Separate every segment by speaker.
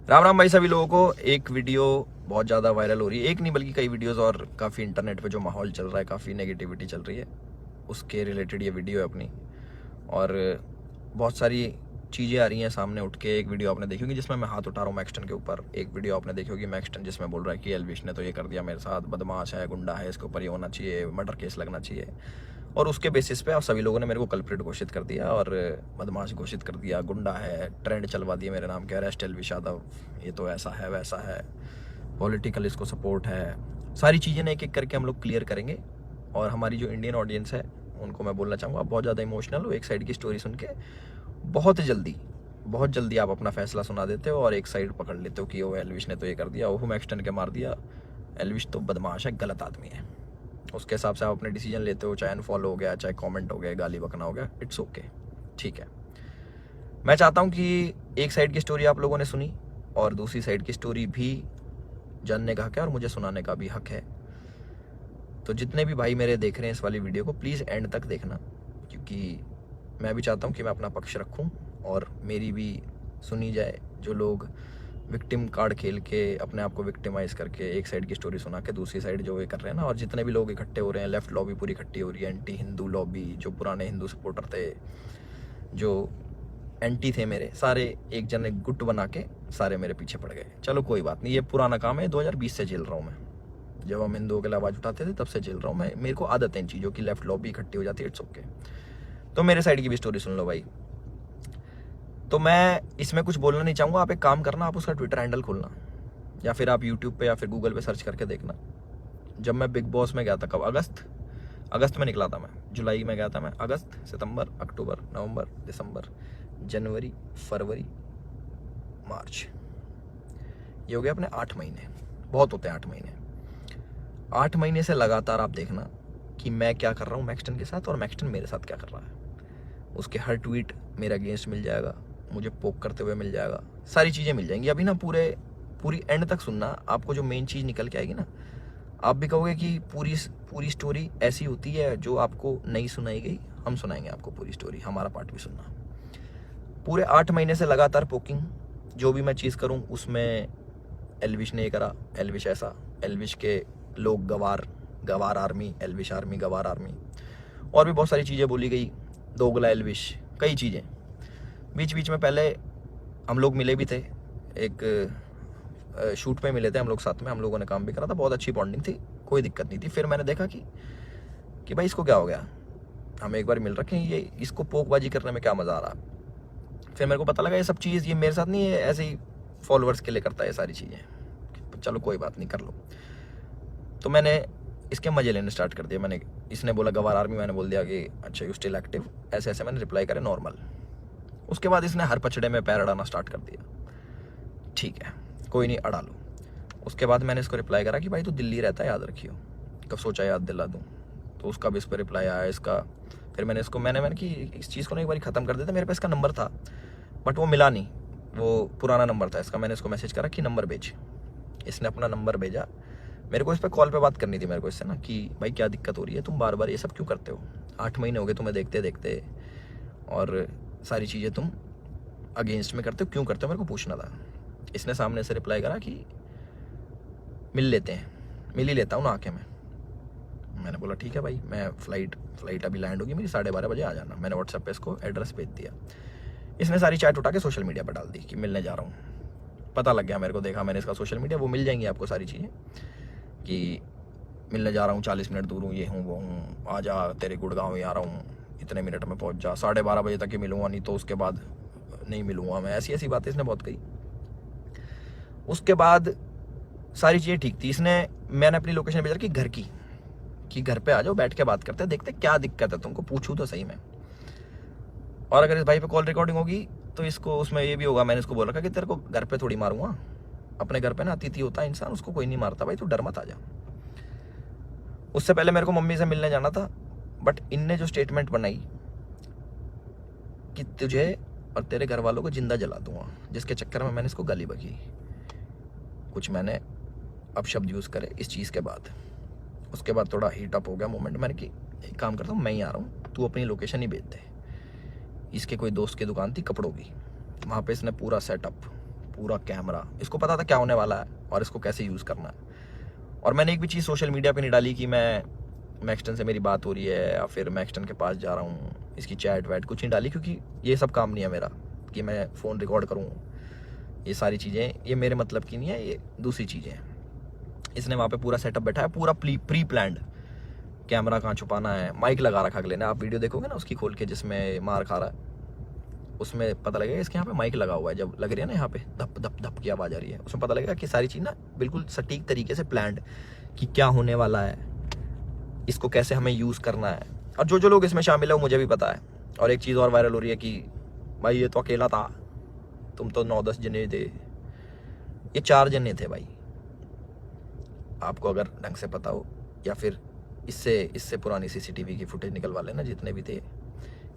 Speaker 1: राम राम भाई सभी लोगों को। एक वीडियो बहुत ज़्यादा वायरल हो रही है, एक नहीं बल्कि कई वीडियोस, और काफ़ी इंटरनेट पे जो माहौल चल रहा है, काफ़ी नेगेटिविटी चल रही है, उसके रिलेटेड ये वीडियो है अपनी। और बहुत सारी चीज़ें आ रही हैं सामने उठ के। एक वीडियो आपने देखी होगी जिसमें मैं हाथ उठा रहा हूँ मैक्सटन के ऊपर। एक वीडियो आपने देखी होगी मैक्सटन जिसमें बोल रहा है कि एल्विश ने तो ये कर दिया मेरे साथ, बदमाश है, गुंडा है, इसके ऊपर ये होना चाहिए, मर्डर केस लगना चाहिए। और उसके बेसिस पे आप सभी लोगों ने मेरे को कल्प्रिट घोषित कर दिया और बदमाश घोषित कर दिया, गुंडा है, ट्रेंड चलवा दिया मेरे नाम के, अरेस्ट एल्विश यादव, ये तो ऐसा है वैसा है, पॉलिटिकल इसको सपोर्ट है। सारी चीज़ें ना एक एक करके हम लोग क्लियर करेंगे। और हमारी जो इंडियन ऑडियंस है उनको मैं बोलना चाहूँगा, आप बहुत ज़्यादा इमोशनल हो। एक साइड की स्टोरी सुन के बहुत जल्दी आप अपना फैसला सुना देते हो और एक साइड पकड़ लेते हो कि वो एल्विश ने तो ये कर दिया, वो मैक्सटन के मार दिया, एल्विश तो बदमाश है, गलत आदमी है। उसके हिसाब से आप अपने डिसीजन लेते हो, चाहे अनफॉलो हो गया, चाहे कमेंट हो गया, गाली बकना हो गया, इट्स ओके, ठीक है। मैं चाहता हूँ कि एक साइड की स्टोरी आप लोगों ने सुनी और दूसरी साइड की स्टोरी भी जानने का हक है और मुझे सुनाने का भी हक है। तो जितने भी भाई मेरे देख रहे हैं इस वाली वीडियो को, प्लीज़ एंड तक देखना, क्योंकि मैं भी चाहता हूँ कि मैं अपना पक्ष रखूँ और मेरी भी सुनी जाए। जो लोग विक्टिम कार्ड खेल के अपने आप को विक्टिमाइज करके एक साइड की स्टोरी सुना के दूसरी साइड जो ये कर रहे हैं ना, और जितने भी लोग इकट्ठे हो रहे हैं, लेफ्ट लॉबी पूरी इकट्ठी हो रही है, एंटी हिंदू लॉबी, जो पुराने हिंदू सपोर्टर थे, जो एंटी थे मेरे, सारे एक जन एक गुट बना के सारे मेरे पीछे पड़ गए। चलो कोई बात नहीं, ये पुराना काम है, 2020 से झेल रहा हूँ मैं। जब हम हिंदुओं के लिए आवाज़ उठाते थे तब से झेल रहा हूँ मैं। मेरे को आदत है इन चीज़ों की, लेफ्ट लॉबी इकट्ठी हो जाती है, इट्स ओके। तो मेरे साइड की भी स्टोरी सुन लो भाई। तो मैं इसमें कुछ बोलना नहीं चाहूँगा, आप एक काम करना, आप उसका ट्विटर हैंडल खोलना या फिर आप यूट्यूब पे या फिर गूगल पे सर्च करके देखना। जब मैं बिग बॉस में गया था, कब, अगस्त में निकला था मैं, जुलाई में गया था मैं, अगस्त, सितंबर, अक्टूबर, नवंबर, दिसंबर, जनवरी, फरवरी, मार्च, ये हो गया अपने 8 महीने। बहुत होते हैं 8 महीने। 8 महीने से लगातार आप देखना कि मैं क्या कर रहा हूँ मैक्सटन के साथ और मैक्सटन मेरे साथ क्या कर रहा है। उसके हर ट्वीट मेरे अगेंस्ट मिल जाएगा, मुझे पोक करते हुए मिल जाएगा, सारी चीज़ें मिल जाएंगी। अभी ना पूरी एंड तक सुनना, आपको जो मेन चीज़ निकल के आएगी ना, आप भी कहोगे कि पूरी स्टोरी ऐसी होती है जो आपको नहीं सुनाई गई। हम सुनाएंगे आपको पूरी स्टोरी, हमारा पार्ट भी सुनना। पूरे 8 महीने से लगातार पोकिंग, जो भी मैं चीज़ करूँ उसमें एल्विश ने ये करा, एल्विश ऐसा, एल्विश के लोग गवार आर्मी, एल्विश आर्मी, गवार आर्मी, और भी बहुत सारी चीज़ें बोली गई, दोगला एल्विश, कई चीज़ें। बीच बीच में पहले हम लोग मिले भी थे, एक शूट पे मिले थे हम लोग साथ में, हम लोगों ने काम भी करा था, बहुत अच्छी बॉन्डिंग थी, कोई दिक्कत नहीं थी। फिर मैंने देखा कि भाई इसको क्या हो गया, हम एक बार मिल रखे हैं, ये इसको पोकबाजी करने में क्या मज़ा आ रहा। फिर मेरे को पता लगा ये सब चीज़ ये मेरे साथ नहीं है, ऐसे ही फॉलोअर्स के लिए करता है सारी चीज़ें। चलो कोई बात नहीं, कर लो। तो मैंने इसके मज़े लेने स्टार्ट कर दिया। इसने बोला गवार आर्मी, मैंने बोल दिया कि अच्छा यू स्टिल एक्टिव, ऐसे ऐसे मैंने रिप्लाई करे नॉर्मल। उसके बाद इसने हर पचड़े में पैर अड़ाना स्टार्ट कर दिया। ठीक है, कोई नहीं, अड़ा लो। उसके बाद मैंने इसको रिप्लाई करा कि भाई तू दिल्ली रहता है, याद रखियो, कब सोचा याद दिला दूँ। तो उसका भी इस पर रिप्लाई आया इसका। फिर मैंने इसको मैंने कि इस चीज़ को ना एक बार ख़त्म कर देते। मेरे पास इसका नंबर था बट वो मिला नहीं, वो पुराना नंबर था इसका। मैंने इसको मैसेज करा कि नंबर भेज, इसने अपना नंबर भेजा। मेरे को इस पर कॉल पे बात करनी थी मेरे को इससे ना, कि भाई क्या दिक्कत हो रही है, तुम बार बार ये सब क्यों करते हो, 8 महीने हो गए तुम्हें देखते देखते, और सारी चीज़ें तुम अगेंस्ट में करते हो, क्यों करते हो, मेरे को पूछना था। इसने सामने से रिप्लाई करा कि मिल लेते हैं, मिल ही लेता हूँ ना आके मैं। मैंने बोला ठीक है भाई, मैं फ्लाइट अभी लैंड होगी मेरी, 12:30 बजे आ जाना। मैंने व्हाट्सएप पे इसको एड्रेस भेज दिया। इसने सारी चैट उठा के सोशल मीडिया पर डाल दी कि मिलने जा रहा हूँ। पता लग गया मेरे को, देखा मैंने इसका सोशल मीडिया, वो मिल जाएंगी आपको सारी चीज़ें कि मिलने जा रहा हूँ, 40 मिनट दूर हूँ, ये हूँ वो हूँ, आ जा, तेरे गुड़गांव ही आ रहा हूँ, इतने मिनट में पहुँच जा, 12:30 बजे तक ही मिलूँगा, नहीं तो उसके बाद नहीं मिलूँगा मैं। ऐसी ऐसी बातें इसने बहुत कही। उसके बाद सारी चीज़ें ठीक थी। मैंने अपनी लोकेशन भेजा कि घर की, कि घर पे आ जाओ, बैठ के बात करते हैं, देखते क्या दिक्कत है तुमको, पूछूँ तो सही में। और अगर इस भाई पे कॉल रिकॉर्डिंग होगी तो इसको उसमें ये भी होगा, मैंने इसको बोल रखा कि तेरे को घर पे थोड़ी मारूंगा, अपने घर पे ना अतिथि होता है इंसान, उसको कोई नहीं मारता भाई, तू डर मत आ जा। उससे पहले मेरे को मम्मी से मिलने जाना था, बट इनने जो स्टेटमेंट बनाई कि तुझे और तेरे घर वालों को जिंदा जला दूंगा, जिसके चक्कर में मैंने इसको गाली बकी, कुछ मैंने अपशब्द यूज़ करे इस चीज़ के बाद। उसके बाद थोड़ा हीट अप हो गया मोमेंट। मैंने कि एक काम करता हूँ, मैं ही आ रहा हूँ, तू अपनी लोकेशन ही भेज दे। इसके कोई दोस्त की दुकान थी कपड़ों की, वहाँ पे इसने पूरा सेटअप, पूरा कैमरा, इसको पता था क्या होने वाला है और इसको कैसे यूज़ करना है। और मैंने एक भी चीज़ सोशल मीडिया पे नहीं डाली कि मैं मैक्सटन से मेरी बात हो रही है या फिर मैक्सटन के पास जा रहा हूँ, इसकी चैट वैट कुछ नहीं डाली, क्योंकि ये सब काम नहीं है मेरा कि मैं फ़ोन रिकॉर्ड करूँ। ये सारी चीज़ें ये मेरे मतलब की नहीं है, ये दूसरी चीज़ें हैं। इसने वहाँ पे पूरा सेटअप बैठा है, पूरा प्री प्लान्ड, कैमरा कहाँ छुपाना है, माइक लगा रखा अगले ने। आप वीडियो देखोगे ना उसकी खोल के जिसमें मार खा रहा है, उसमें पता लगेगा इसके यहाँ पे माइक लगा हुआ है। जब लग रही है ना यहाँ पे धप धप धप की आवाज़ आ रही है, उसमें पता लगेगा कि सारी चीज़ ना बिल्कुल सटीक तरीके से प्लान्ड, कि क्या होने वाला है, इसको कैसे हमें यूज़ करना है। और जो जो लोग इसमें शामिल है वो मुझे भी पता है। और एक चीज़ और वायरल हो रही है कि भाई ये तो अकेला था, तुम तो 9-10 जने थे, ये 4 जने थे भाई। आपको अगर ढंग से पता हो, या फिर इससे पुरानी CCTV की फुटेज निकलवा लेना, जितने भी थे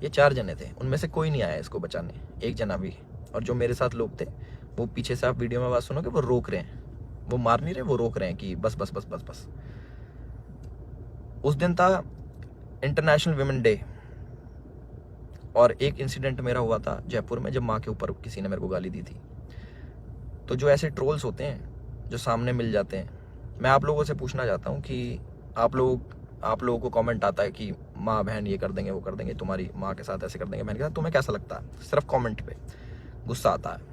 Speaker 1: ये 4 जने थे, उनमें से कोई नहीं आया इसको बचाने, एक जना भी। और जो मेरे साथ लोग थे वो पीछे से, आप वीडियो में बात सुनोगे, वो रोक रहे हैं, वो मार नहीं रहे, वो रोक रहे हैं कि बस बस बस बस बस। उस दिन था इंटरनेशनल विमेन डे, और एक इंसिडेंट मेरा हुआ था जयपुर में, जब माँ के ऊपर किसी ने मेरे को गाली दी थी। तो जो ऐसे ट्रोल्स होते हैं जो सामने मिल जाते हैं, मैं आप लोगों से पूछना चाहता हूँ कि आप लोगों को कमेंट आता है कि माँ बहन ये कर देंगे वो कर देंगे, तुम्हारी माँ के साथ ऐसे कर देंगे। मैंने कहा तुम्हें कैसा लगता है? सिर्फ कमेंट पे गुस्सा आता है।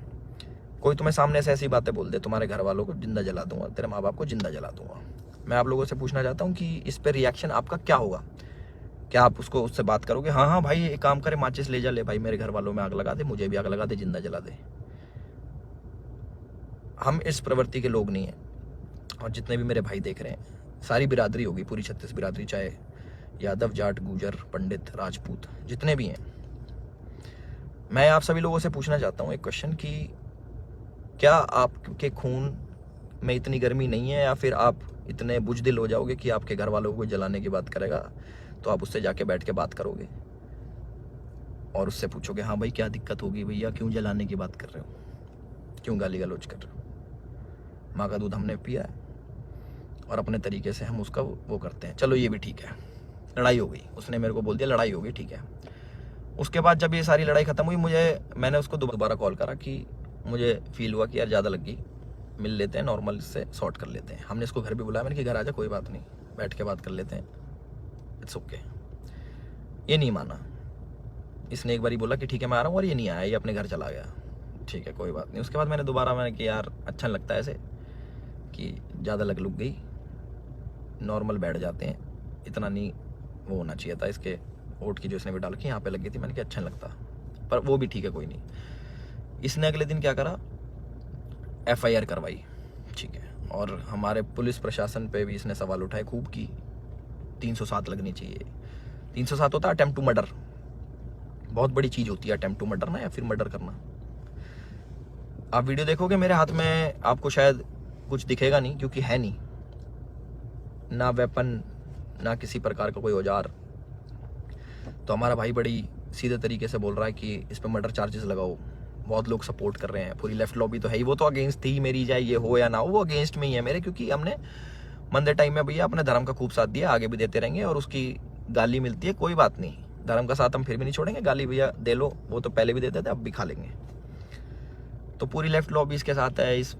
Speaker 1: कोई तुम्हें सामने से ऐसी बातें बोल दे, तुम्हारे घर वालों को जिंदा जला दूंगा, तेरे माँ बाप को जिंदा जला दूंगा। मैं आप लोगों से पूछना चाहता हूँ कि इस पर रिएक्शन आपका क्या होगा? क्या आप उससे बात करोगे, हाँ हाँ भाई एक काम करे, माचिस ले जा, ले भाई मेरे घर वालों में आग लगा दे, मुझे भी आग लगा दे, जिंदा जला दे? हम इस प्रवृत्ति के लोग नहीं हैं। और जितने भी मेरे भाई देख रहे हैं, सारी बिरादरी होगी, पूरी 36 बिरादरी, चाहे यादव, जाट, गुजर, पंडित, राजपूत, जितने भी हैं, मैं आप सभी लोगों से पूछना चाहता हूँ एक क्वेश्चन कि क्या आपके खून में इतनी गर्मी नहीं है, या फिर आप इतने बुजदिल हो जाओगे कि आपके घर वालों को जलाने की बात करेगा तो आप उससे जाके बैठ के बात करोगे और उससे पूछोगे, हाँ भाई क्या दिक्कत होगी भैया, क्यों जलाने की बात कर रहे हो, क्यों गाली गलौज कर रहे हो? माँ का दूध हमने पिया है और अपने तरीके से हम उसका वो करते हैं। चलो ये भी ठीक है, लड़ाई हो गई, उसने मेरे को बोल दिया लड़ाई हो गई, ठीक है। उसके बाद जब ये सारी लड़ाई ख़त्म हुई, मैंने उसको दोबारा कॉल करा कि मुझे फील हुआ कि यार ज़्यादा लग गई, मिल लेते हैं, नॉर्मल इससे सॉर्ट कर लेते हैं। हमने इसको घर भी बुलाया, मैंने कि घर आ जा, कोई बात नहीं, बैठ के बात कर लेते हैं, इट्स ओके। ये नहीं माना, इसने एक बार ही बोला कि ठीक है मैं आ रहा हूँ, और ये नहीं आया, ये अपने घर चला गया। ठीक है कोई बात नहीं। उसके बाद मैंने कि यार अच्छा नहीं लगता ऐसे कि ज़्यादा लग गई, नॉर्मल बैठ जाते हैं, इतना नहीं वो होना चाहिए था। इसके वोट की जो इसने भी डाल के यहाँ पे लग गई थी, मैंने कहा अच्छा नहीं लगता, पर वो भी ठीक है कोई नहीं। इसने अगले दिन क्या करा, FIR करवाई, ठीक है। और हमारे पुलिस प्रशासन पे भी इसने सवाल उठाए खूब की 307 लगनी चाहिए। 307 होता है अटेम्प्ट टू मर्डर, बहुत बड़ी चीज़ होती है अटेम्प्ट टू मर्डर ना, या फिर मर्डर करना। आप वीडियो देखोगे मेरे हाथ में, आपको शायद कुछ दिखेगा नहीं, क्योंकि है नहीं ना वेपन, ना किसी प्रकार का कोई औजार। तो हमारा भाई बड़ी सीधे तरीके से बोल रहा है कि इस पर मर्डर चार्जेस लगाओ। बहुत लोग सपोर्ट कर रहे हैं, पूरी लेफ्ट लॉबी तो है ही, वो तो अगेंस्ट थी मेरी, चाहे ये हो या ना हो, वो अगेंस्ट में ही है मेरे, क्योंकि हमने मंदे टाइम में भैया अपने धर्म का खूब साथ दिया, आगे भी देते रहेंगे। और उसकी गाली मिलती है, कोई बात नहीं, धर्म का साथ हम फिर भी नहीं छोड़ेंगे, गाली भैया दे लो, वो तो पहले भी देते थे, अब भी खा लेंगे। तो पूरी लेफ्ट लॉबी इसके साथ है। इस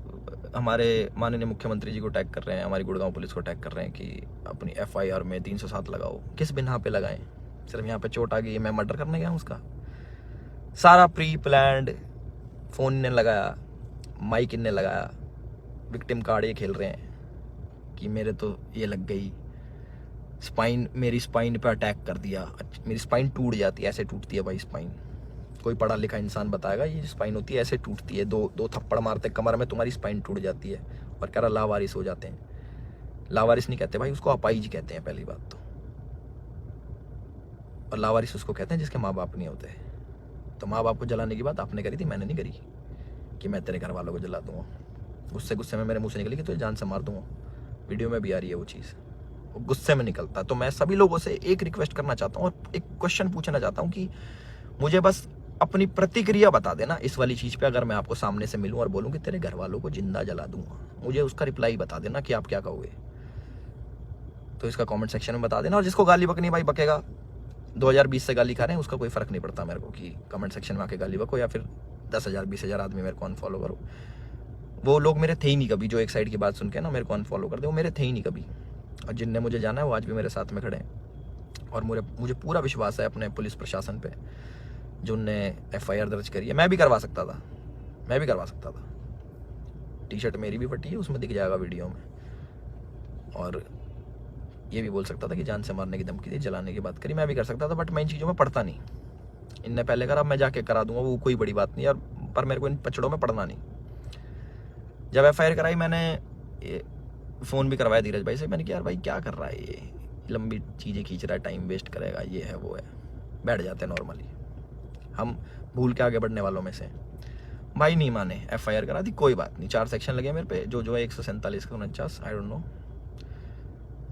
Speaker 1: हमारे माननीय मुख्यमंत्री जी को टैग कर रहे हैं, हमारी गुड़गांव पुलिस को टैग कर रहे हैं कि अपनी FIR में 307 लगाओ। किस बिना पे लगाएं? सिर्फ यहाँ पे चोट आ गई, मैं मर्डर करने गया हूँ उसका? सारा प्री प्लान्ड, फ़ोन इनने लगाया, माइक इनने लगाया, विक्टिम कार्ड ये खेल रहे हैं कि मेरे तो ये लग गई, स्पाइन, मेरी स्पाइन पे अटैक कर दिया, मेरी स्पाइन टूट जाती है, ऐसे टूटती है भाई स्पाइन। कोई पढ़ा लिखा इंसान बताएगा ये स्पाइन होती है, ऐसे टूटती है, दो थप्पड़ मारते कमर में, तुम्हारी स्पाइन टूट जाती है। और कह रहा लावारिस हो जाते हैं। लावारिस नहीं कहते भाई, उसको अपाइज कहते हैं पहली बात तो। और लावारिस उसको कहते हैं जिसके माँ बाप नहीं होते। तो माँ बाप को जलाने की बात आपने करी थी, मैंने नहीं करी कि मैं तेरे घर वालों को जला दूंगा। गुस्से में मेरे मुँह से निकली कि तुझे जान से मार दूंगा। वीडियो में भी आ रही है वो चीज़, वो गुस्से में निकलता। तो मैं सभी लोगों से एक रिक्वेस्ट करना चाहता हूँ और एक क्वेश्चन पूछना चाहता हूँ कि मुझे बस अपनी प्रतिक्रिया बता देना इस वाली चीज़ पे। अगर मैं आपको सामने से मिलूं और बोलूं कि तेरे घर वालों को जिंदा जला दूंगा, मुझे उसका रिप्लाई बता देना कि आप क्या कहोगे। तो इसका कमेंट सेक्शन में बता देना। और जिसको गाली बकनी भाई बकेगा, 2020 से गाली खा रहे हैं, उसका कोई फ़र्क नहीं पड़ता मेरे को कि कमेंट सेक्शन में आके गाली बको या फिर 10,000 20,000 आदमी मेरे को अनफॉलो करो। वो लोग मेरे थे ही नहीं कभी, जो एक साइड की बात सुन के ना मेरे को अनफॉलो कर दे, वो मेरे थे ही नहीं कभी। और जिनने मुझे जाना है वो आज भी मेरे साथ में खड़े हैं। और मुझे पूरा विश्वास है अपने पुलिस प्रशासन पे, जो उनने FIR दर्ज करी है। मैं भी करवा सकता था। टी शर्ट मेरी भी फटी है, उसमें दिख जाएगा वीडियो में। और ये भी बोल सकता था कि जान से मारने की धमकी दी, जलाने की बात करी, मैं भी कर सकता था। बट मैं इन चीज़ों में पढ़ता नहीं। इनने पहले करा, मैं जाके करा दूंगा, वो कोई बड़ी बात नहीं यार। पर मेरे को इन पचड़ों में पढ़ना नहीं। जब FIR कराई, मैंने फ़ोन भी करवाया धीरज भाई से। मैंने कहा यार भाई क्या कर रहा है ये, लंबी चीज़ें खींच रहा है, टाइम वेस्ट करेगा, ये है वो है। बैठ जाते हैं नॉर्मली, हम भूल के आगे बढ़ने वालों में से। भाई नहीं माने, FIR करा दी, कोई बात नहीं। 4 सेक्शन लगे मेरे पे, जो है 147 का 49, आई डोंट नो,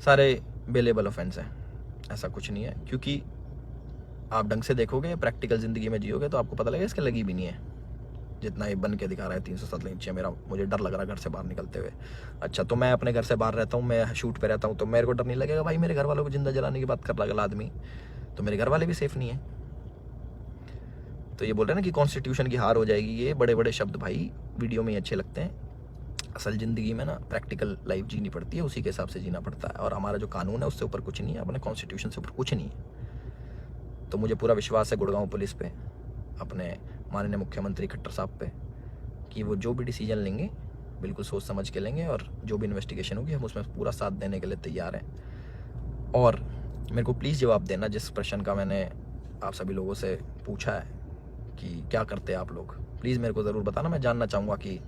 Speaker 1: सारे बेलेबल ऑफेंस हैं। ऐसा कुछ नहीं है, क्योंकि आप ढंग से देखोगे, प्रैक्टिकल ज़िंदगी में जियोगे तो आपको पता लगेगा इसके लगी भी नहीं है। जितना ये बन के दिखा रहा है 307 नीचे, मुझे डर लग रहा है घर से बाहर निकलते हुए। अच्छा, तो मैं अपने घर से बाहर रहता हूँ, मैं शूट पे रहता हूँ, तो मेरे को डर नहीं लगेगा भाई मेरे घर वालों को जिंदा जलाने की बात कर रहा आदमी, तो मेरे घर वाले भी सेफ नहीं है। तो ये बोल रहे हैं ना कि कॉन्स्टिट्यूशन की हार हो जाएगी, ये बड़े बड़े शब्द भाई वीडियो में ही अच्छे लगते हैं। असल ज़िंदगी में ना प्रैक्टिकल लाइफ जीनी पड़ती है, उसी के हिसाब से जीना पड़ता है। और हमारा जो कानून है उससे ऊपर कुछ नहीं है, अपने कॉन्स्टिट्यूशन से ऊपर कुछ नहीं है। तो मुझे पूरा विश्वास है गुड़गांव पुलिस पे, अपने माननीय मुख्यमंत्री खट्टर साहब पे, कि वो जो भी डिसीजन लेंगे बिल्कुल सोच समझ के लेंगे। और जो भी इन्वेस्टिगेशन होगी हम उसमें पूरा साथ देने के लिए तैयार हैं। और मेरे को प्लीज़ जवाब देना जिस प्रश्न का मैंने आप सभी लोगों से पूछा है कि क्या करते हैं आप लोग, प्लीज़ मेरे को ज़रूर बताना। मैं जानना चाहूँगा कि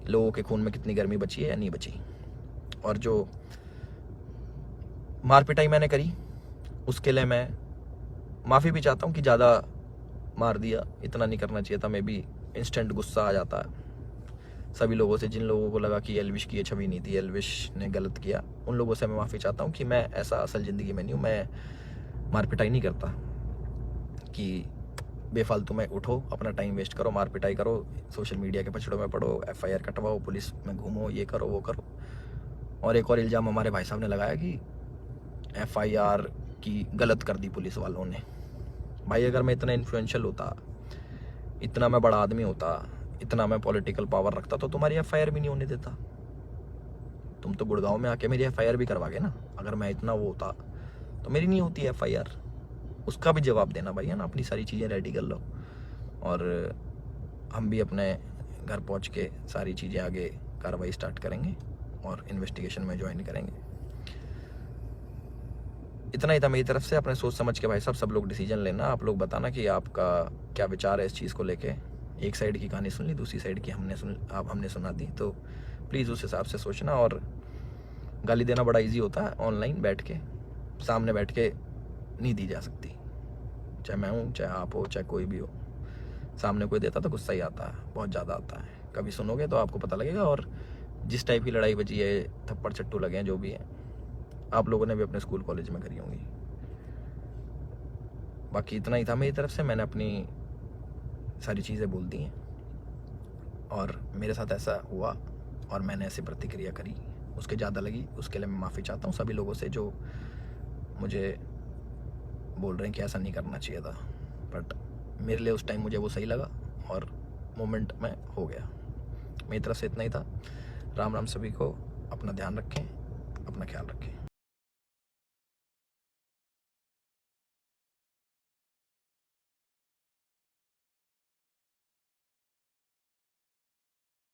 Speaker 1: लोगों के खून में कितनी गर्मी बची है या नहीं बची। और जो मार पिटाई मैंने करी उसके लिए मैं माफ़ी भी चाहता हूँ कि ज़्यादा मार दिया, इतना नहीं करना चाहिए था। मैं भी इंस्टेंट गुस्सा आ जाता है सभी लोगों से, जिन लोगों को लगा कि एल्विश की ये छवि नहीं थी, एल्विश ने गलत किया, उन लोगों से मैं माफ़ी चाहता हूँ कि मैं ऐसा असल ज़िंदगी में नहीं हूँ। मैं मार पिटाई नहीं करता कि बेफालतू में उठो, अपना टाइम वेस्ट करो, मार पिटाई करो, सोशल मीडिया के पछड़ों में पड़ो, FIR कटवाओ, पुलिस में घूमो, ये करो वो करो। और एक और इल्ज़ाम हमारे भाई साहब ने लगाया कि FIR की गलत कर दी पुलिस वालों ने। भाई अगर मैं इतना इन्फ्लुएंशियल होता, इतना मैं बड़ा आदमी होता, इतना मैं पॉलिटिकल पावर रखता, तो तुम्हारी FIR भी नहीं होने देता। तुम तो गुड़गांव में आके मेरी FIR भी करवा गए ना। अगर मैं इतना वो होता तो मेरी नहीं होती FIR। उसका भी जवाब देना भाई, है ना। अपनी सारी चीज़ें रेडी कर लो और हम भी अपने घर पहुंच के सारी चीज़ें आगे कार्रवाई स्टार्ट करेंगे और इन्वेस्टिगेशन में ज्वाइन करेंगे। इतना ही था मेरी तरफ से। अपने सोच समझ के भाई साहब सब लोग डिसीजन लेना। आप लोग बताना कि आपका क्या विचार है इस चीज़ को लेके। एक साइड की कहानी सुन ली, दूसरी साइड की हमने सुना दी, तो प्लीज़ उस हिसाब से सोचना। और गाली देना बड़ा इजी होता है, ऑनलाइन बैठ के, सामने बैठ के नहीं दी जा सकती। चाहे मैं हूँ, चाहे आप हो, चाहे कोई भी हो, सामने कोई देता तो गुस्सा ही आता है, बहुत ज़्यादा आता है। कभी सुनोगे तो आपको पता लगेगा। और जिस टाइप की लड़ाई बची है, थप्पड़ चट्टू लगे हैं, जो भी है, आप लोगों ने भी अपने स्कूल कॉलेज में करी होंगी। बाकी इतना ही था मेरी तरफ से। मैंने अपनी सारी चीज़ें बोल दी हैं और मेरे साथ ऐसा हुआ और मैंने ऐसी प्रतिक्रिया करी, उसके ज़्यादा लगी, उसके लिए मैं माफ़ी चाहता हूँ सभी लोगों से जो मुझे बोल रहे हैं कि ऐसा नहीं करना चाहिए था। बट मेरे लिए उस टाइम मुझे वो सही लगा और मोमेंट में हो गया। मेरी तरफ से इतना ही था। राम राम सभी को। अपना ध्यान रखें, अपना ख्याल रखें।